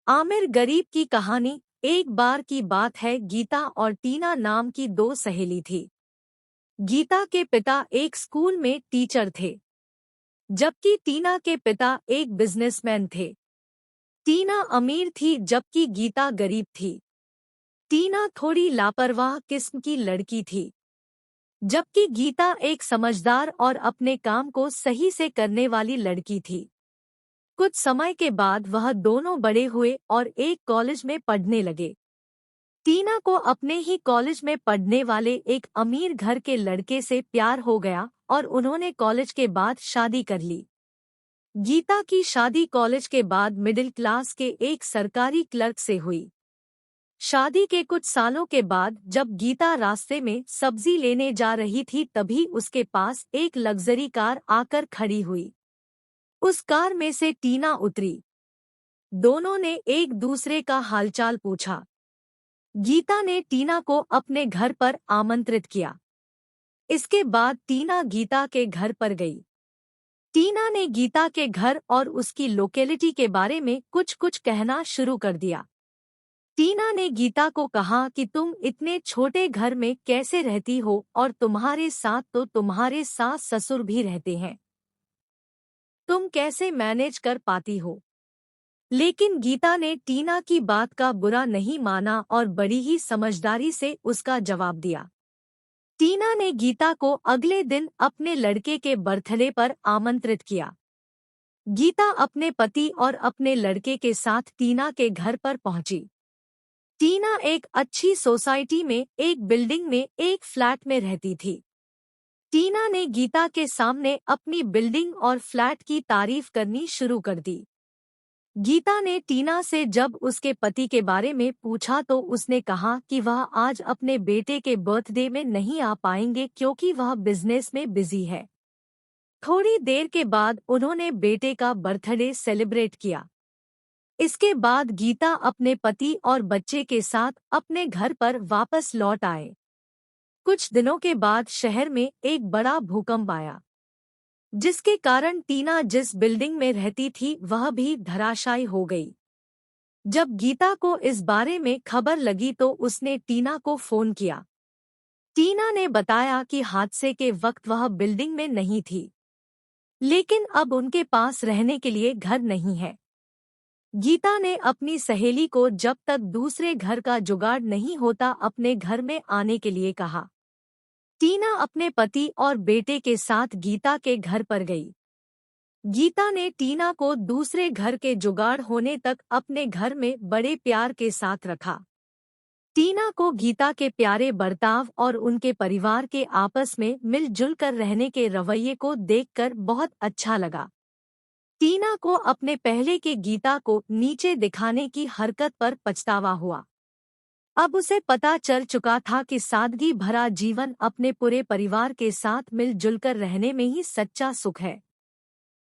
आमिर गरीब की कहानी। एक बार की बात है, गीता और टीना नाम की दो सहेली थी। गीता के पिता एक स्कूल में टीचर थे, जबकि टीना के पिता एक बिजनेसमैन थे। टीना अमीर थी जबकि गीता गरीब थी। टीना थोड़ी लापरवाह किस्म की लड़की थी, जबकि गीता एक समझदार और अपने काम को सही से करने वाली लड़की थी। कुछ समय के बाद वह दोनों बड़े हुए और एक कॉलेज में पढ़ने लगे। टीना को अपने ही कॉलेज में पढ़ने वाले एक अमीर घर के लड़के से प्यार हो गया और उन्होंने कॉलेज के बाद शादी कर ली। गीता की शादी कॉलेज के बाद मिडिल क्लास के एक सरकारी क्लर्क से हुई। शादी के कुछ सालों के बाद जब गीता रास्ते में सब्जी लेने जा रही थी, तभी उसके पास एक लग्जरी कार आकर खड़ी हुई। उस कार में से टीना उतरी। दोनों ने एक दूसरे का हालचाल पूछा। गीता ने टीना को अपने घर पर आमंत्रित किया। इसके बाद टीना गीता के घर पर गई। टीना ने गीता के घर और उसकी लोकेलिटी के बारे में कुछ कुछ कहना शुरू कर दिया। टीना ने गीता को कहा कि तुम इतने छोटे घर में कैसे रहती हो और तुम्हारे साथ तो तुम्हारे सास ससुर भी रहते हैं। तुम कैसे मैनेज कर पाती हो? लेकिन गीता ने टीना की बात का बुरा नहीं माना और बड़ी ही समझदारी से उसका जवाब दिया। टीना ने गीता को अगले दिन अपने लड़के के बर्थडे पर आमंत्रित किया। गीता अपने पति और अपने लड़के के साथ टीना के घर पर पहुंची। टीना एक अच्छी सोसाइटी में एक बिल्डिंग में एक फ्लैट में रहती थी। टीना ने गीता के सामने अपनी बिल्डिंग और फ्लैट की तारीफ करनी शुरू कर दी। गीता ने टीना से जब उसके पति के बारे में पूछा तो उसने कहा कि वह आज अपने बेटे के बर्थडे में नहीं आ पाएंगे क्योंकि वह बिजनेस में बिजी है। थोड़ी देर के बाद उन्होंने बेटे का बर्थडे सेलिब्रेट किया। इसके बाद गीता अपने पति और बच्चे के साथ अपने घर पर वापस लौट आए। कुछ दिनों के बाद शहर में एक बड़ा भूकंप आया, जिसके कारण टीना जिस बिल्डिंग में रहती थी वह भी धराशायी हो गई। जब गीता को इस बारे में खबर लगी तो उसने टीना को फोन किया। टीना ने बताया कि हादसे के वक्त वह बिल्डिंग में नहीं थी, लेकिन अब उनके पास रहने के लिए घर नहीं है। गीता ने अपनी सहेली को जब तक दूसरे घर का जुगाड़ नहीं होता अपने घर में आने के लिए कहा। टीना अपने पति और बेटे के साथ गीता के घर पर गई। गीता ने टीना को दूसरे घर के जुगाड़ होने तक अपने घर में बड़े प्यार के साथ रखा। टीना को गीता के प्यारे बर्ताव और उनके परिवार के आपस में मिलजुल कर रहने के रवैये को देखकर बहुत अच्छा लगा। टीना को अपने पहले के गीता को नीचे दिखाने की हरकत पर पछतावा हुआ। अब उसे पता चल चुका था कि सादगी भरा जीवन अपने पूरे परिवार के साथ मिलजुल कर रहने में ही सच्चा सुख है।